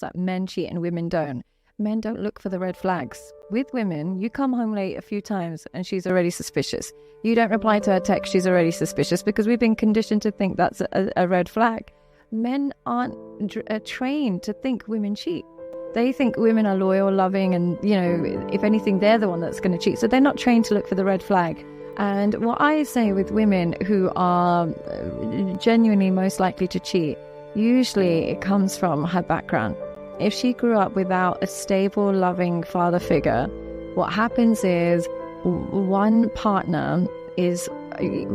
that men cheat and women don't. Men don't look for the red flags. With women, you come home late a few times and she's already suspicious. You don't reply to her text, she's already suspicious, because we've been conditioned to think that's a red flag. Men aren't trained to think women cheat. They think women are loyal, loving, and, you know, if anything, they're the one that's going to cheat. So they're not trained to look for the red flag. And what I say with women who are genuinely most likely to cheat, usually it comes from her background. If she grew up without a stable, loving father figure, what happens is one partner is...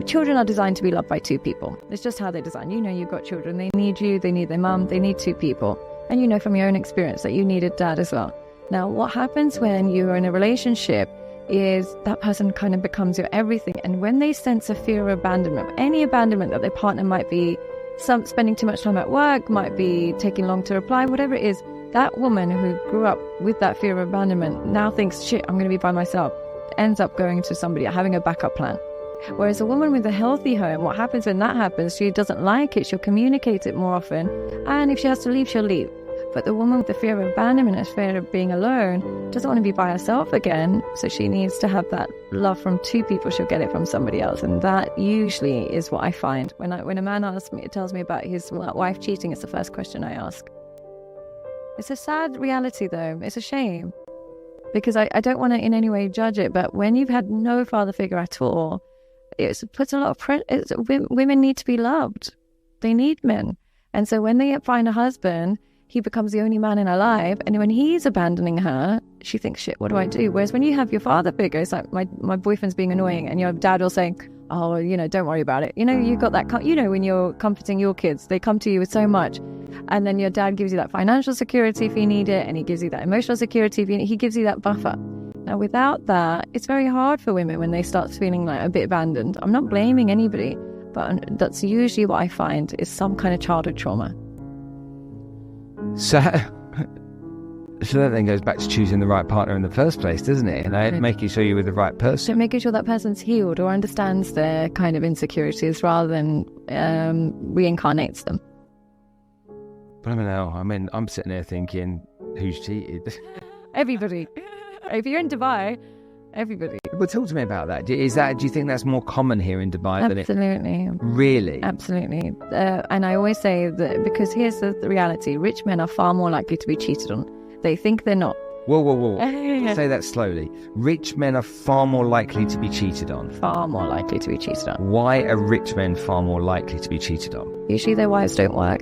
Children are designed to be loved by two people. It's just how they're designed. You know, you've got children. They need you. They need their mum. They need two people. And you know from your own experience that you needed dad as well. Now, what happens when you're in a relationship is that person kind of becomes your everything. And when they sense a fear of abandonment, any abandonment that their partner might be spending too much time at work, might be taking long to reply, whatever it is, that woman who grew up with that fear of abandonment now thinks, shit, I'm going to be by myself, ends up going to somebody, having a backup plan. Whereas a woman with a healthy home, what happens when that happens, she doesn't like it, she'll communicate it more often, and if she has to leave, she'll leave. But the woman with the fear of abandonment and fear of being alone doesn't want to be by herself again, so she needs to have that love from two people. She'll get it from somebody else, and that usually is what I find. When a man tells me about his wife cheating, it's the first question I ask. It's a sad reality, though. It's a shame, because I don't want to in any way judge it, but when you've had no father figure at all, it puts a lot of pressure. Women need to be loved. They need men. And so when they find a husband, he becomes the only man in her life. And when he's abandoning her, she thinks, shit, what do I do? Whereas when you have your father figure, it's like, my boyfriend's being annoying. And your dad will say, oh, you know, don't worry about it. You know, you've got that, you know, when you're comforting your kids, they come to you with so much. And then your dad gives you that financial security if you need it. And he gives you that emotional security if you need it. He gives you that buffer. Now, without that, it's very hard for women when they start feeling like a bit abandoned. I'm not blaming anybody, but that's usually what I find is some kind of childhood trauma. So that then goes back to choosing the right partner in the first place, doesn't it? And making sure you're with the right person. So making sure that person's healed or understands their kind of insecurities rather than reincarnates them. But I don't know. I mean, I'm sitting there thinking, who's cheated? Everybody. If you're in Dubai, everybody. Well, talk to me about that. Do you think that's more common here in Dubai? Absolutely. Really? Absolutely. And I always say that, because here's the reality. Rich men are far more likely to be cheated on. They think they're not. Whoa. Say that slowly. Rich men are far more likely to be cheated on. Far more likely to be cheated on. Why are rich men far more likely to be cheated on? Usually their wives don't work.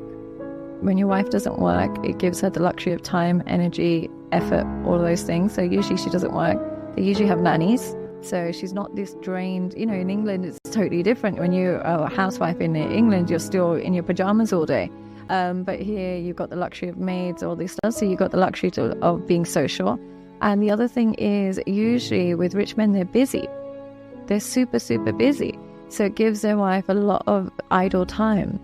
When your wife doesn't work, it gives her the luxury of time, energy, effort, all of those things. So usually she doesn't work. They usually have nannies. So she's not this drained. You know, in England, it's totally different. When you're a housewife in England, you're still in your pajamas all day. But here you've got the luxury of maids, all this stuff. So you've got the luxury of being social. And the other thing is, usually with rich men, they're busy. They're super, super busy. So it gives their wife a lot of idle time.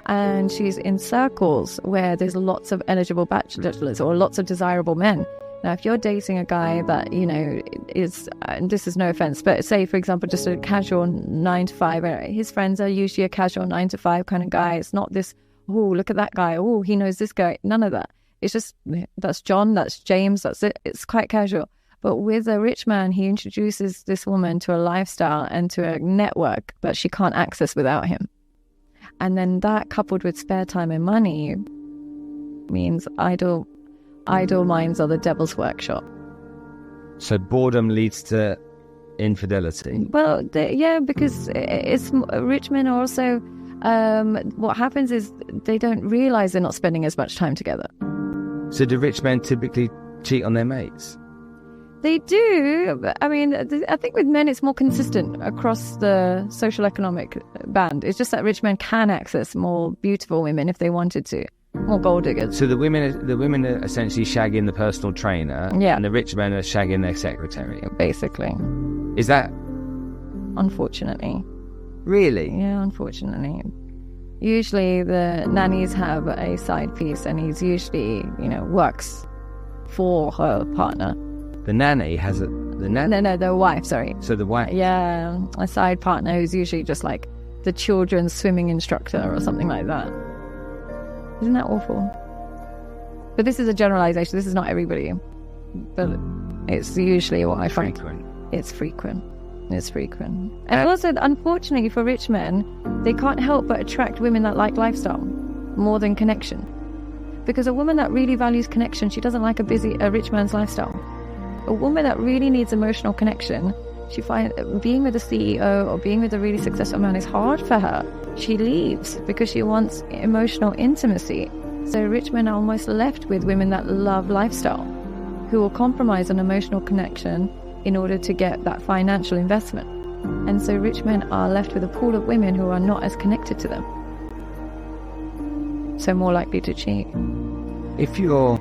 And she's in circles where there's lots of eligible bachelors or lots of desirable men. Now, if you're dating a guy that, you know, is, and this is no offense, but say, for example, just a casual 9 to 5, his friends are usually a casual 9 to 5 kind of guy. It's not this, oh, look at that guy. Oh, he knows this guy. None of that. It's just, that's John, that's James, that's it. It's quite casual. But with a rich man, he introduces this woman to a lifestyle and to a network that she can't access without him. And then that, coupled with spare time and money, means idle minds are the devil's workshop. So boredom leads to infidelity? Well, because it's rich men are also, what happens is they don't realise they're not spending as much time together. So do rich men typically cheat on their mates? They do. I mean, I think with men it's more consistent across the social economic band. It's just that rich men can access more beautiful women if they wanted to, more gold diggers. So the women are essentially shagging the personal trainer, yeah, and the rich men are shagging their secretary. Basically. Is that? Unfortunately. Really? Yeah, unfortunately. Usually the nannies have a side piece, and he's usually, you know, works for her partner. The nanny has No, the wife, sorry. So the wife? Yeah, a side partner who's usually just like the children's swimming instructor or something like that. Isn't that awful? But this is a generalization. This is not everybody. But it's usually what I find. It's frequent. And also, unfortunately for rich men, they can't help but attract women that like lifestyle more than connection. Because a woman that really values connection, she doesn't like a rich man's lifestyle. A woman that really needs emotional connection, she finds being with a CEO or being with a really successful man is hard for her. She leaves because she wants emotional intimacy. So rich men are almost left with women that love lifestyle, who will compromise on emotional connection in order to get that financial investment. And so rich men are left with a pool of women who are not as connected to them. So more likely to cheat. If you're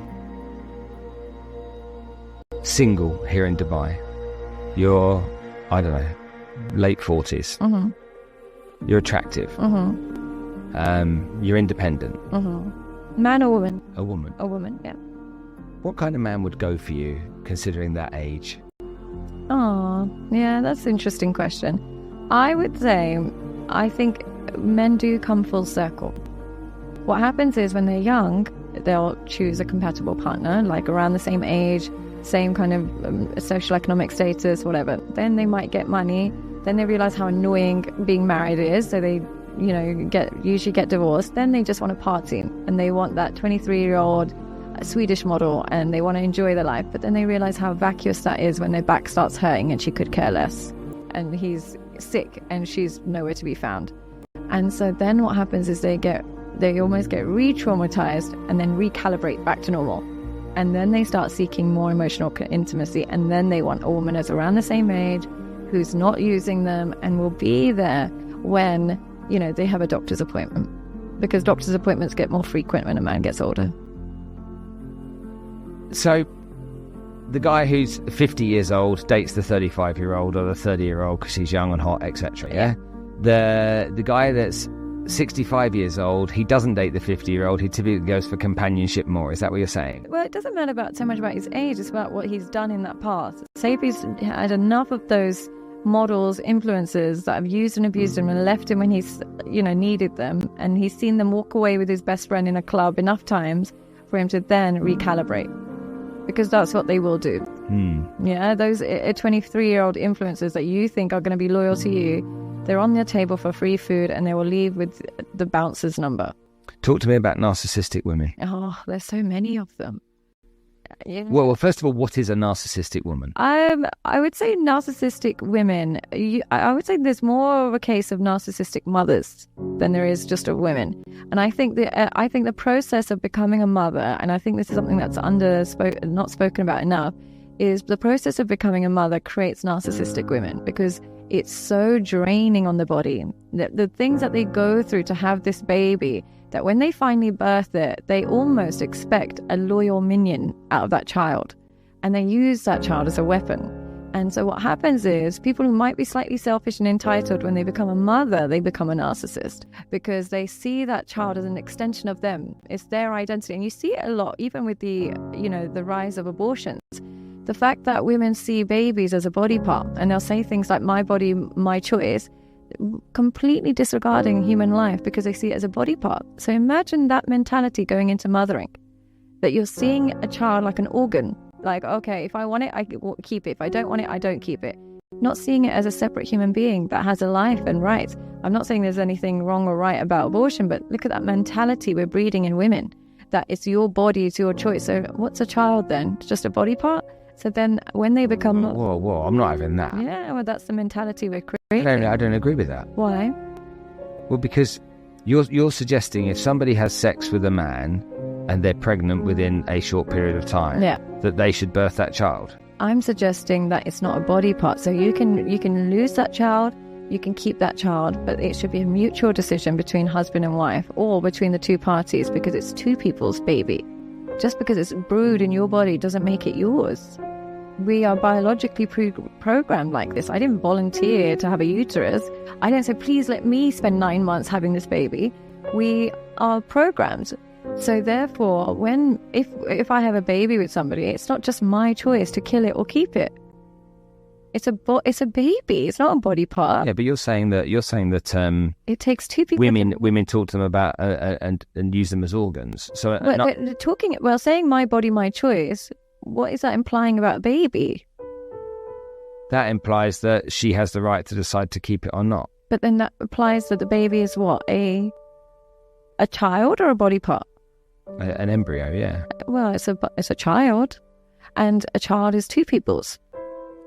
single here in Dubai, you're, I don't know, late 40s, you're attractive, you're independent. Man or woman? A woman. A woman, yeah. What kind of man would go for you, considering that age? Oh, yeah, that's an interesting question. I would say, I think men do come full circle. What happens is when they're young, they'll choose a compatible partner, like around the same age, same kind of social economic status, whatever. Then they might get money. Then they realize how annoying being married is. So they, usually get divorced. Then they just want to party and they want that 23-year-old Swedish model and they want to enjoy their life. But then they realize how vacuous that is when their back starts hurting and she could care less. And he's sick and she's nowhere to be found. And so then what happens is they almost get re-traumatized and then recalibrate back to normal. And then they start seeking more emotional intimacy. And then they want a woman that's around the same age, who's not using them and will be there when, they have a doctor's appointment. Because doctor's appointments get more frequent when a man gets older. So the guy who's 50 years old dates the 35-year-old or the 30-year-old because he's young and hot, etc. Yeah. The guy that's 65 years old, he doesn't date the 50-year-old. He typically goes for companionship more. Is that what you're saying? Well, it doesn't matter so much about his age. It's about what he's done in that past. Say if he's had enough of those models, influences that have used and abused him and left him when he's, needed them, and he's seen them walk away with his best friend in a club enough times for him to then recalibrate. Because that's what they will do. Yeah, those 23-year-old influencers that you think are going to be loyal to you, they're on their table for free food and they will leave with the bouncer's number. Talk to me about narcissistic women. Oh, there's so many of them. Yeah. Well, first of all, what is a narcissistic woman? I would say narcissistic women. I would say there's more of a case of narcissistic mothers than there is just of women. And I think the process of becoming a mother, and I think this is something that's not spoken about enough, is the process of becoming a mother creates narcissistic women because it's so draining on the body. The things that they go through to have this baby, that when they finally birth it, they almost expect a loyal minion out of that child. And they use that child as a weapon. And so what happens is people who might be slightly selfish and entitled, when they become a mother, they become a narcissist because they see that child as an extension of them. It's their identity. And you see it a lot, even with the rise of abortions. The fact that women see babies as a body part, and they'll say things like, my body, my choice, completely disregarding human life because they see it as a body part. So imagine that mentality going into mothering, that you're seeing a child like an organ. Like, okay, if I want it, I keep it. If I don't want it, I don't keep it. Not seeing it as a separate human being that has a life and rights. I'm not saying there's anything wrong or right about abortion, but look at that mentality we're breeding in women, that it's your body, it's your choice. So what's a child then? It's just a body part? So then when they become... Whoa, I'm not having that. Yeah, well, that's the mentality we're creating. I don't agree with that. Why? Well, because you're suggesting if somebody has sex with a man and they're pregnant within a short period of time, that they should birth that child. I'm suggesting that it's not a body part. So you can lose that child, you can keep that child, but it should be a mutual decision between husband and wife or between the two parties because it's two people's baby. Just because it's brewed in your body doesn't make it yours. We are biologically programmed like this. I didn't volunteer to have a uterus. I didn't say, please let me spend 9 months having this baby. We are programmed. So therefore, if I have a baby with somebody, it's not just my choice to kill it or keep it. It's a baby. It's not a body part. Yeah, but you're saying that it takes two people. Women talk to them about and use them as organs. So saying my body, my choice. What is that implying about a baby? That implies that she has the right to decide to keep it or not. But then that implies that the baby is what, a child or a body part? An embryo, yeah. Well, it's a child, and a child is two people's.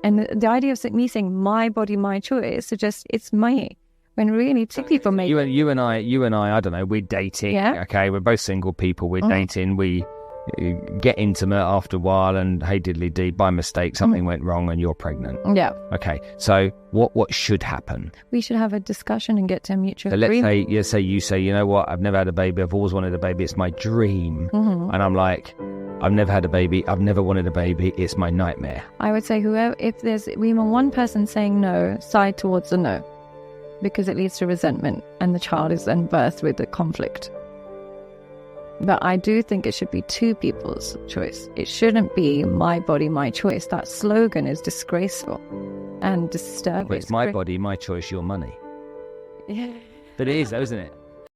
And the idea of me saying my body, my choice suggests it's me, when really two people make it. You and I, I don't know, we're dating. Yeah. Okay, we're both single people. We're dating. We get intimate after a while, and hey diddly dee, by mistake something went wrong and you're pregnant. Yeah. Okay, so what should happen? We should have a discussion and get to a mutual agreement. Let's say you say, you know what, I've never had a baby, I've always wanted a baby, it's my dream. And I'm like, I've never had a baby, I've never wanted a baby, it's my nightmare. I would say if there's even one person saying no, side towards the no, because it leads to resentment, and the child is then birthed with the conflict. But I do think it should be two people's choice. It shouldn't be my body, my choice. That slogan is disgraceful and disturbing. Well, it's my body, my choice, your money. Yeah. But it is, though, isn't it?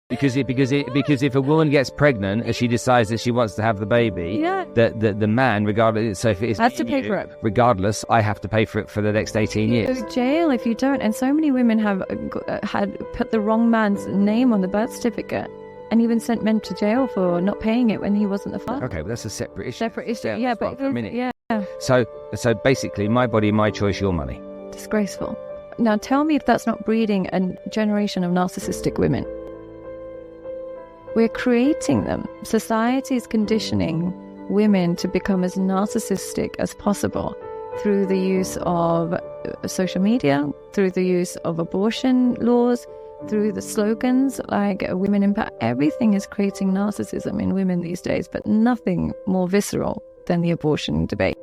Because if a woman gets pregnant and she decides that she wants to have the baby, the man, regardless, so if it is has to pay for it. Regardless, I have to pay for it for the next 18 years. You go to jail if you don't. And so many women have had put the wrong man's name on the birth certificate. And even sent men to jail for not paying it when he wasn't the father. Okay, but that's a separate issue. Yeah, but for a minute. Yeah. So basically, my body, my choice, your money. Disgraceful. Now tell me if that's not breeding a generation of narcissistic women. We're creating them. Society is conditioning women to become as narcissistic as possible through the use of social media, through the use of abortion laws, through the slogans like women impact. Everything is creating narcissism in women these days, but nothing more visceral than the abortion debate.